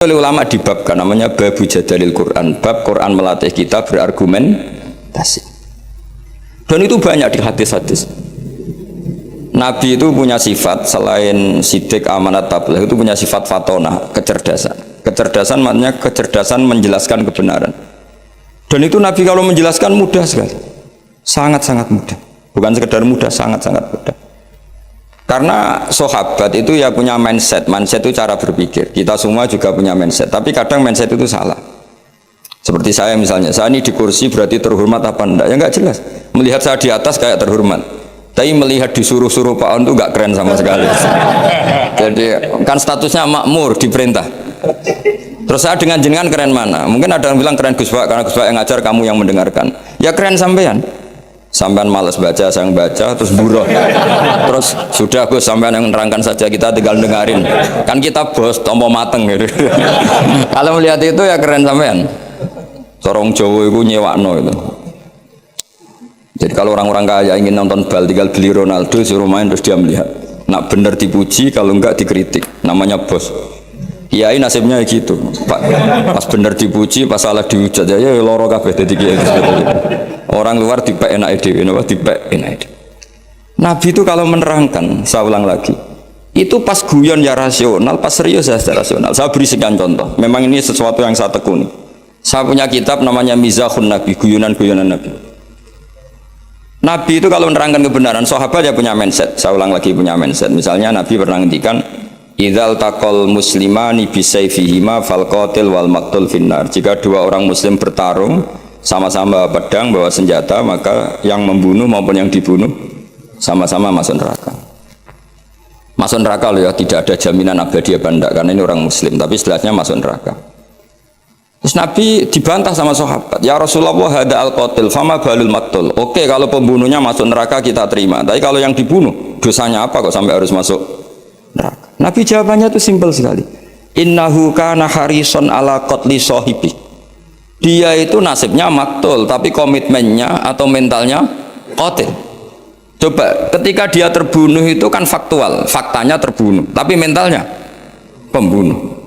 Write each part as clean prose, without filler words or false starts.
Oleh ulama dibabkan namanya babu jadalil Quran, bab Quran melatih kita berargumentasi. Dan itu banyak di hadis-hadis. Nabi itu punya sifat selain sidik, amanat, tabligh, itu punya sifat fatonah, kecerdasan. Kecerdasan maknanya kecerdasan menjelaskan kebenaran. Dan itu Nabi kalau menjelaskan mudah sekali, sangat-sangat mudah. Bukan sekedar mudah, sangat-sangat mudah. Karena sahabat itu ya punya mindset itu cara berpikir. Kita semua juga punya mindset, tapi kadang mindset itu salah. Seperti saya misalnya, saya ini di kursi berarti terhormat apa enggak? Ya enggak jelas. Melihat saya di atas kayak terhormat, tapi melihat disuruh-suruh Pak On itu enggak keren sama sekali. Jadi kan statusnya makmur, diperintah. Terus saya dengan jenengan keren mana? Mungkin ada yang bilang keren Gus Pak, karena Gus Pak yang ngajar, kamu yang mendengarkan. Ya keren sampean. Sampean malas baca, saya yang baca, terus buruh. Terus sudah Gus, sampean yang menerangkan saja, kita tinggal dengarin. Kan kita bos, tompo mateng gitu. Kalau melihat itu ya keren sampean. Sorong Jawa itu nyewakno itu. Jadi kalau orang-orang kaya ingin nonton bal, tinggal beli Ronaldo, suruh main terus dia melihat. Nak bener dipuji, kalau enggak dikritik. Namanya bos. Kiai nasibnya gitu. Pas bener dipuji, pas salah dihujat, ya loro kabeh dadi kiai. Orang luar dipek enak ide, dipek enak ide. Nabi itu kalau menerangkan, saya ulang lagi, itu pas guyon ya rasional, pas serius ya rasional. Saya beri sekian contoh. Memang ini sesuatu yang saya tekuni. Saya punya kitab namanya Mizahun Nabi, guyonan-guyonan Nabi. Nabi itu kalau menerangkan kebenaran, sahabat ya punya mindset. Saya ulang lagi, punya mindset. Misalnya Nabi pernah ngendikan, idzal taqal muslimani bisayfihima fal qatil wal maqtul finnar. Jika dua orang muslim bertarung sama-sama pedang bawa senjata, maka yang membunuh maupun yang dibunuh sama-sama masuk neraka. Masuk neraka loh ya, tidak ada jaminan abadi apa enggak, karena ini orang muslim, tapi setelahnya masuk neraka. Terus Nabi dibantah sama sahabat, ya Rasulullah hada al-qatil fama balul maqtul. Oke, kalau pembunuhnya masuk neraka kita terima, tapi kalau yang dibunuh dosanya apa kok sampai harus masuk neraka? Nabi jawabannya itu simpel sekali, innahu kana harison ala qatli sahibi. Dia itu nasibnya maktul, tapi komitmennya atau mentalnya qatil. Coba, ketika dia terbunuh itu kan faktual, faktanya terbunuh, tapi mentalnya pembunuh.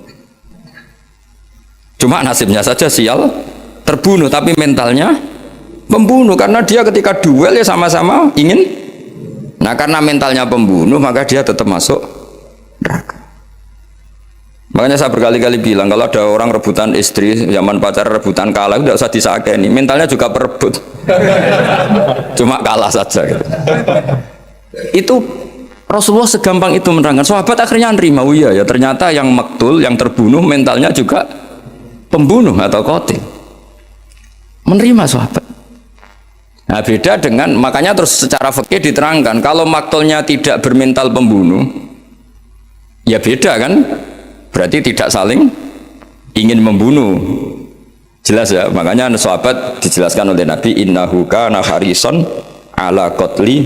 Cuma nasibnya saja sial, terbunuh, tapi mentalnya pembunuh, karena dia ketika duel ya sama-sama ingin. Nah, karena mentalnya pembunuh, maka dia tetap masuk neraka. Makanya saya berkali-kali bilang, kalau ada orang rebutan istri, zaman pacar rebutan kalah, tidak usah disakeni, mentalnya juga perebut. Cuma kalah saja gitu. Itu Rasulullah segampang itu menerangkan. Sahabat akhirnya nerima, oh iya ya, ternyata yang maktul, yang terbunuh mentalnya juga pembunuh atau qatil. Menerima sahabat. Nah, beda dengan, makanya terus secara fikih diterangkan, kalau maktulnya tidak bermental pembunuh, ya beda kan? Berarti tidak saling ingin membunuh. Jelas ya, makanya sahabat dijelaskan oleh Nabi, innahu kana harison ala qatli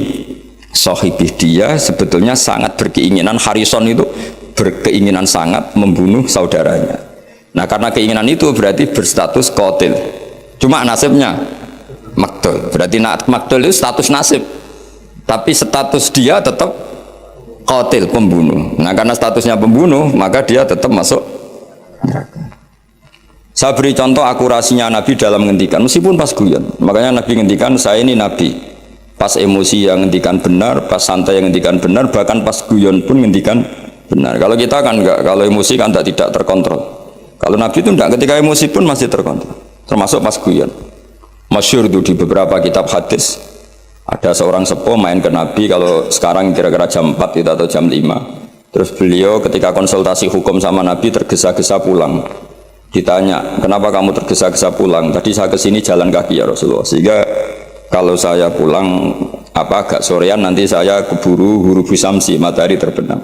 sahibih. Dia sebetulnya sangat berkeinginan, harison itu berkeinginan sangat membunuh saudaranya. Nah, karena keinginan itu berarti berstatus qatil. Cuma nasibnya maktul. Berarti maktul itu status nasib. Tapi status dia tetap qatil, pembunuh. Nah, karena statusnya pembunuh, maka dia tetap masuk neraka. Saya beri contoh akurasinya Nabi dalam menghentikan, meskipun pas guyon. Makanya Nabi menghentikan, saya ini Nabi. Pas emosi yang menghentikan benar, pas santai yang menghentikan benar, bahkan pas guyon pun menghentikan benar. Kalau kita kan enggak, kalau emosi kan tidak terkontrol. Kalau Nabi itu enggak, ketika emosi pun masih terkontrol. Termasuk pas guyon. Masyhur itu di beberapa kitab hadis. Ada seorang sepuh main ke Nabi, kalau sekarang kira-kira jam 4 itu atau jam 5. Terus beliau ketika konsultasi hukum sama Nabi tergesa-gesa pulang. Ditanya, kenapa kamu tergesa-gesa pulang? Tadi saya kesini jalan kaki ya Rasulullah, sehingga kalau saya pulang agak sorean nanti saya keburu huru bisamsi, matahari terbenam.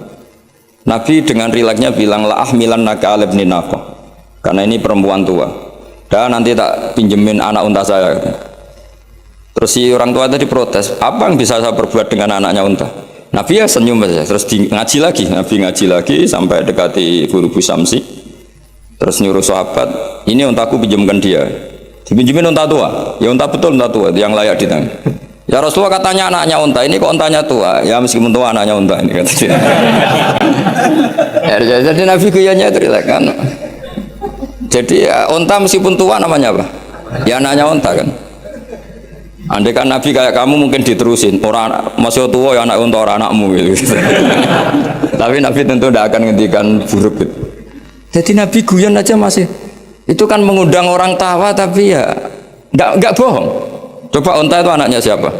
Nabi dengan rileksnya bilang, la ahmilan naka alibni naqah, karena ini perempuan tua, dan nanti tak pinjemin anak unta saya. Terus si orang tua tadi protes, apa yang bisa saya perbuat dengan anaknya unta? Nabi ya senyum saja, terus ngaji lagi, Nabi ngaji lagi sampai dekati Huru Samsi, terus nyuruh sahabat, ini untaku pinjamkan dia, dipinjemin unta tua, ya unta betul unta tua, yang layak ditangani. Ya Rasulullah katanya anaknya unta, ini kok untanya tua, ya meskipun tua anaknya unta ini katanya. Ya, jadi Nabi guyanya itu kan. Jadi ya, onta meskipun tua namanya apa? Ya anaknya onta kan. Andai kan Nabi kayak kamu mungkin diterusin orang masih tua ya anak onta orang anakmu gitu. Tapi Nabi tentu tidak akan ngendikan buruk gitu. Jadi Nabi guyon aja masih itu kan mengundang orang tawa tapi ya nggak bohong. Coba onta itu anaknya siapa?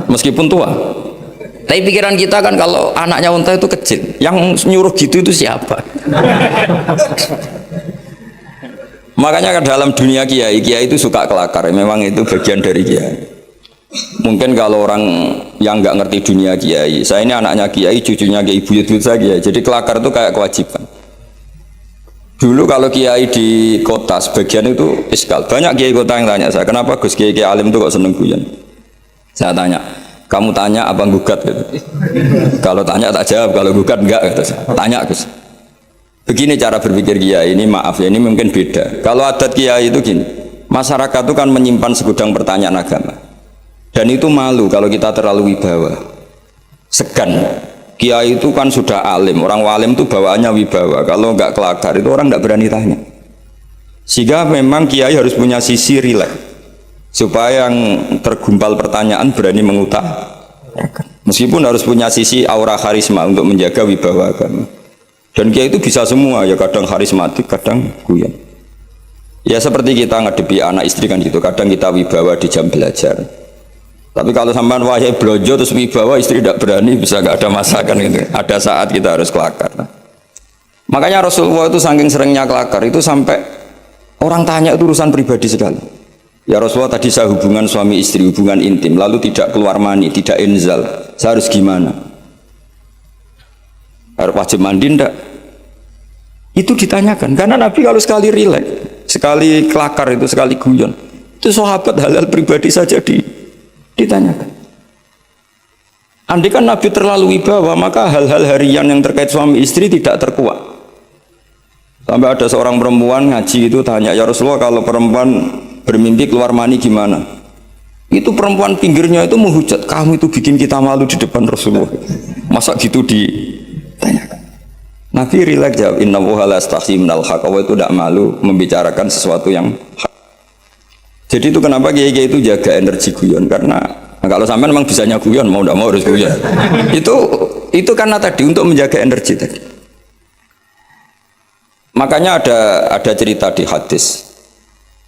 Meskipun tua. Tapi pikiran kita kan kalau anaknya unta itu kecil, yang nyuruh gitu itu siapa? Makanya dalam dunia kiai itu suka kelakar. Memang itu bagian dari kiai. Mungkin kalau orang yang nggak ngerti dunia kiai, saya ini anaknya kiai, cucunya kiai, buyut-buyut saya kiai. Jadi kelakar itu kayak kewajiban. Dulu kalau kiai di kota sebagian itu iskal. Banyak kiai kota yang tanya saya, kenapa Gus kiai alim itu kok seneng guyon? Saya tanya, kamu tanya apa gugat gitu. Kalau tanya tak jawab, kalau gugat enggak gitu. Tanya Gus. Begini cara berpikir kiai ini, maaf ya ini mungkin beda. Kalau adat kiai itu gini, masyarakat itu kan menyimpan segudang pertanyaan agama. Dan itu malu kalau kita terlalu wibawa. Segan. Kiai itu kan sudah alim, orang walim itu bawaannya wibawa. Kalau enggak kelakar itu orang enggak berani tanya. Sehingga memang kiai harus punya sisi rileks. Supaya yang tergumpal pertanyaan berani mengutarakan. Meskipun harus punya sisi aura karisma untuk menjaga wibawa agama. Dan kiai itu bisa semua, ya kadang karismatik, kadang guyon. Ya seperti kita ngadepi anak istri kan gitu, kadang kita wibawa di jam belajar. Tapi kalau sampean wahai blojo terus wibawa istri tidak berani, bisa nggak ada masakan gitu. Ada saat kita harus kelakar. Makanya Rasulullah itu saking seringnya kelakar itu sampai orang tanya itu urusan pribadi sekali. Ya Rasulullah tadi saya hubungan suami istri, hubungan intim, lalu tidak keluar mani, tidak inzal, saya harus gimana? Harus wajib mandi enggak? Itu ditanyakan, karena Nabi kalau sekali rileks, sekali kelakar itu, sekali guyon, itu sahabat hal-hal pribadi saja ditanyakan. Andai kan Nabi terlalu wibawa, maka hal-hal harian yang terkait suami istri tidak terkuat. Sampai ada seorang perempuan ngaji itu tanya, ya Rasulullah kalau perempuan bermimpi keluar mani gimana? Itu perempuan pinggirnya itu menghujat, kamu itu bikin kita malu di depan Rasulullah. Masa gitu ditanyakan? Nabi rileks jawab, inna wuha la astahyi minal haq. Allah itu tidak malu membicarakan sesuatu yang hak. Jadi itu kenapa kiai-kiai itu jaga energi guyon, karena kalau sampai memang bisanya guyon, mau tidak mau harus guyon. itu karena tadi untuk menjaga energi tadi. Makanya ada cerita di hadis.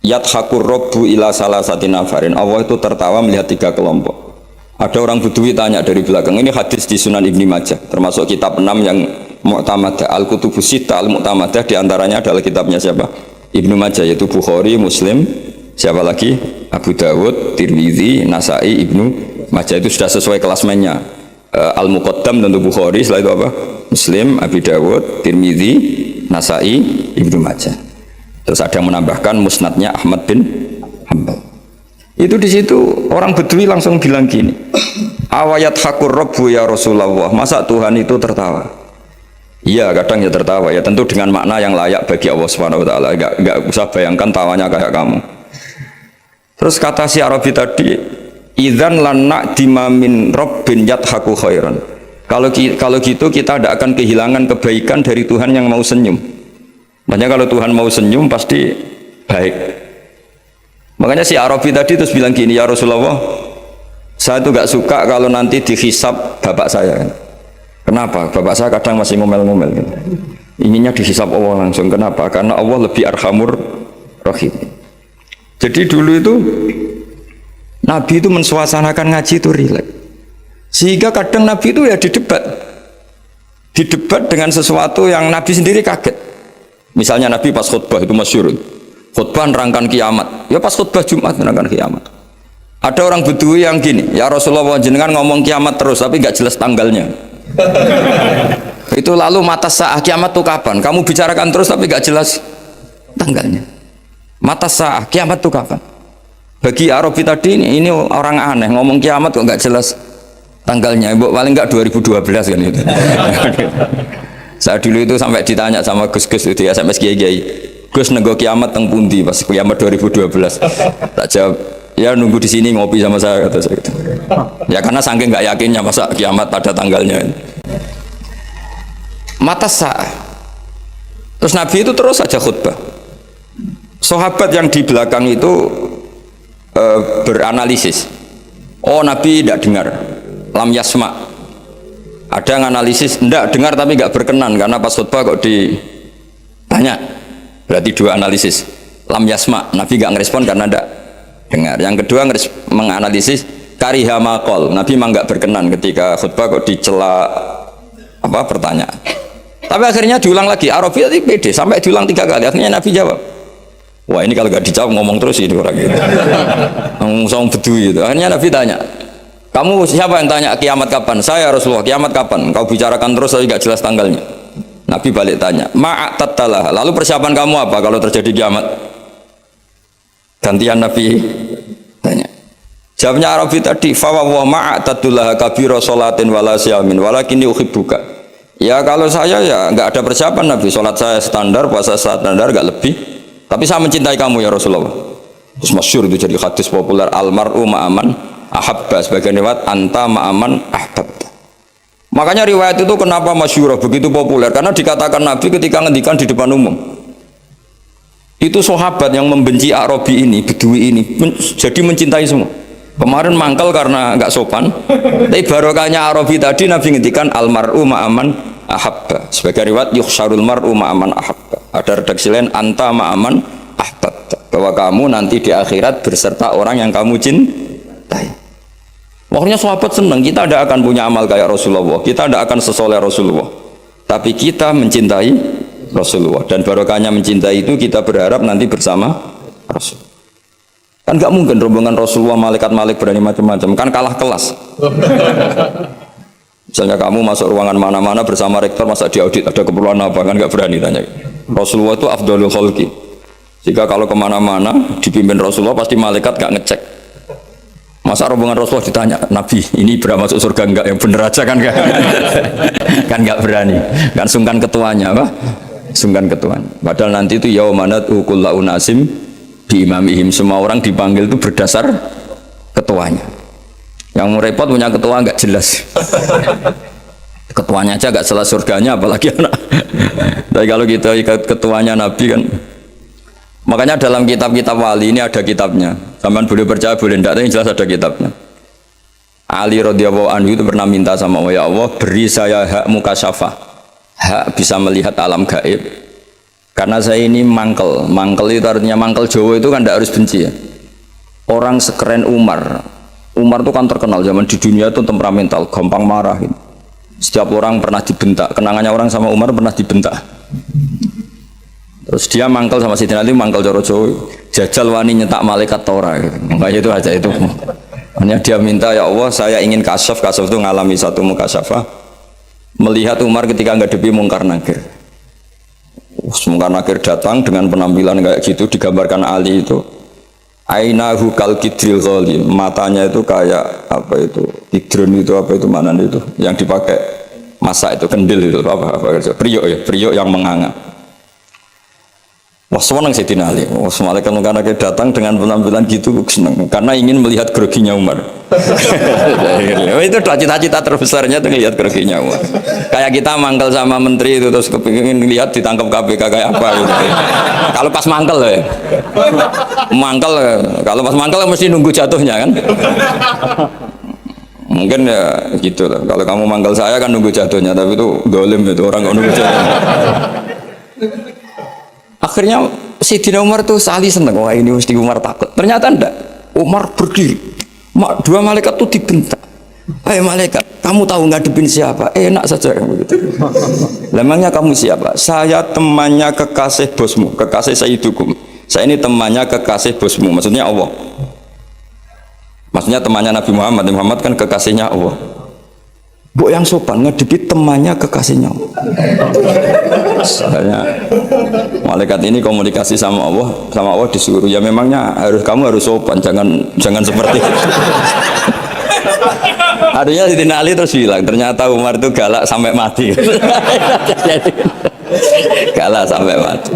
Yadhakur robbu ila salah sati nafarin. Allah itu tertawa melihat 3 kelompok. Ada orang Bedui tanya dari belakang. Ini hadis di Sunan Ibnu Majah, termasuk kitab 6 yang Mu'tamadah. Al-Kutubus Sittah Al-Mu'tamadah diantaranya adalah kitabnya siapa? Ibnu Majah, yaitu Bukhari, Muslim, siapa lagi? Abu Dawud, Tirmidzi, Nasai, Ibnu Majah. Itu sudah sesuai klasmennya. Al-Muqaddam tentu Bukhari, setelah itu apa? Muslim, Abu Dawud, Tirmidzi, Nasai, Ibnu Majah. Terus ada yang menambahkan musnadnya Ahmad bin Hanbal. Itu di situ orang Bedui langsung bilang gini, awayat hakur robbu ya Rasulullah, masa Tuhan itu tertawa? Iya kadang ya tertawa ya, tentu dengan makna yang layak bagi Allah Subhanahu Wa Taala. Enggak usah bayangkan tawanya kayak kamu. Terus kata si Arabi tadi, idzan lanak dimamin robbin yadhaku khairan. Kalau gitu kita tidak akan kehilangan kebaikan dari Tuhan yang mau senyum. Makanya kalau Tuhan mau senyum pasti baik. Makanya si Arabi tadi terus bilang gini, ya Rasulullah, saya tuh gak suka kalau nanti dihisab bapak saya. Kenapa? Bapak saya kadang masih ngomel-ngomel gitu. Inginnya dihisab Allah langsung. Kenapa? Karena Allah lebih arhamur rahim. Jadi dulu itu Nabi itu mensuasanakan ngaji itu rileks. Sehingga kadang Nabi itu ya didebat dengan sesuatu yang Nabi sendiri kaget. Misalnya Nabi pas khutbah itu masyhur, khutbah nerangkan kiamat. Ya pas khutbah Jumat nerangkan kiamat. Ada orang Bedui yang gini, ya Rasulullah jenengan ngomong kiamat terus tapi nggak jelas tanggalnya. Itu lalu mata sa'ah kiamat itu kapan? Kamu bicarakan terus tapi nggak jelas tanggalnya. Mata sa'ah kiamat itu kapan? Bagi Arabi tadi ini orang aneh ngomong kiamat kok nggak jelas tanggalnya. Paling nggak 2012 kan itu. Saya dulu itu sampai ditanya sama Gus-Gus itu ya, sampai kiai-kiai, Gus nego kiamat teng pundi pas kiamat 2012. Tak jawab, ya nunggu di sini ngopi sama saya kata saya gitu. Ya karena saking nggak yakinnya masa kiamat ada tanggalnya. Mata sa'ah. Terus Nabi itu terus saja khutbah. Sahabat yang di belakang itu beranalisis. Oh Nabi tidak dengar, lam yasma. Ada yang analisis, tidak dengar tapi nggak berkenan karena pas khutbah kok ditanya. Berarti dua analisis. Lam yasma, Nabi nggak ngerespon karena tidak dengar. Yang kedua menganalisis kariha maqol, Nabi memang nggak berkenan ketika khutbah kok dicela apa pertanyaan. Tapi akhirnya diulang lagi. Arabi tadi pede sampai diulang 3 kali. Akhirnya Nabi jawab. Wah ini kalau nggak dijawab ngomong terus ini orang gitu. Ngomong bedui gitu. Akhirnya Nabi tanya, kamu siapa yang tanya kiamat kapan? Saya Rasulullah. Kiamat kapan? Kau bicarakan terus tapi nggak jelas tanggalnya. Nabi balik tanya, ma'atattalah. Lalu persiapan kamu apa kalau terjadi kiamat? Gantian Nabi tanya. Jawabnya Arabi tadi, fa wa ma'atattalah kabira sholatin wala siyamin walakinni uhibbuka. Ya kalau saya ya nggak ada persiapan Nabi. Sholat saya standar, puasa standar nggak lebih. Tapi saya mencintai kamu ya Rasulullah. Terus masyhur itu jadi hadis populer, almar'u ma'aman ahabba, sebagian riwayat anta ma'aman ahbabta. Makanya riwayat itu kenapa masyhur begitu populer, karena dikatakan Nabi ketika ngendikan di depan umum. Itu sahabat yang membenci Arabi ini, Bedui ini jadi mencintai semua. Kemarin mangkal karena nggak sopan, tapi barokahnya Arabi tadi Nabi ngendikan almar'u ma'aman ahabba. Sebagai riwayat yuhsyarul mar'u ma'aman ahabba. Ada redaksi lain anta ma'aman ahbabta, bahwa kamu nanti di akhirat berserta orang yang kamu cintai. Makanya sahabat senang, kita tidak akan punya amal kayak Rasulullah, kita tidak akan sesoleh Rasulullah, tapi kita mencintai Rasulullah, dan barokahnya mencintai itu kita berharap nanti bersama Rasul. Kan nggak mungkin rombongan Rasulullah malaikat-malaikat berani macam-macam, kan kalah kelas. Misalnya kamu masuk ruangan mana-mana bersama rektor, masa diaudit ada keperluan apa, kan nggak berani tanya. Rasulullah itu afdalul khalqi. Jika kalau kemana-mana dipimpin Rasulullah pasti malaikat gak ngecek. Masa rombongan Rasulullah ditanya, Nabi ini berapa masuk surga enggak? Yang bener aja kan enggak? Kan enggak berani. Kan sungkan ketuanya apa? Sungkan ketuanya. Padahal nanti itu yaumanat kullu unasim bi imamihim, semua orang dipanggil itu berdasar ketuanya. Yang repot punya ketua enggak jelas. Ketuanya aja enggak jelas surganya apalagi anak. Tapi kalau kita ikat ketuanya Nabi kan. Makanya dalam kitab-kitab wali ini ada kitabnya. Zaman boleh percaya boleh tidak, tapi jelas ada kitabnya. Ali radhiyallahu anhu itu pernah minta sama Allah, ya Allah beri saya hak mukasyafah, hak bisa melihat alam gaib. Karena saya ini mangkel. Mangkel itu artinya mangkel Jawa itu kan tidak harus benci ya. Orang sekeren Umar itu kan terkenal zaman di dunia itu temperamental, gampang marah gitu. Setiap orang pernah dibentak, kenangannya orang sama Umar pernah dibentak. Terus dia mangkel sama Sidina Ali, mangkel Joro Jawa, jajal wani nyetak malaikat Torah gitu. Makanya itu aja itu. Hanya dia minta, ya Allah saya ingin kasyaf itu ngalami satu mukasyafah, melihat Umar ketika ngadepi Mungkar Nakir. Mungkar Nakir datang dengan penampilan kayak gitu, digambarkan Ali itu ainahu kal kidril ghali, matanya itu kayak apa itu kidron itu apa itu mana itu yang dipakai masak itu kendil itu apa priok ya, priok yang menganga. Wah senang Sayyidina Ali. Wah malaikat Mungkar Nakir datang dengan penampilan gitu senang karena ingin melihat groginya Umar. Itu cita-cita terbesarnya tuh lihat groginya Umar. Kayak kita mangkel sama menteri itu terus kepingin lihat ditangkap KPK kayak apa gitu. Kalau pas mangkel ya. Mangkel kalau pas mangkel mesti nunggu jatuhnya kan. Mungkin ya gitu lah. Kalau kamu mangkel saya kan nunggu jatuhnya, tapi itu dolim itu orang nggak nunggu jatuhnya. Akhirnya Sayyidina Umar tuh sali seneng, wah ini mesti Umar takut. Ternyata enggak. Umar berdiri. Dua malaikat tuh dibentak. Hai malaikat, kamu tahu ngadepin siapa? Enak saja begitu. Memangnya kamu siapa? Saya temannya kekasih bosmu, kekasih Sayyidukum. Saya ini temannya kekasih bosmu, maksudnya Allah. Maksudnya temannya Nabi Muhammad. Muhammad kan kekasihnya Allah. Bu yang sopan ngadepi temannya kekasihnya Allah. Soalnya malaikat ini komunikasi sama Allah disuruh ya memangnya kamu harus sopan, jangan seperti itu. Artinya Sayyidina Ali terus bilang ternyata Umar itu galak sampai mati. Galak sampai mati.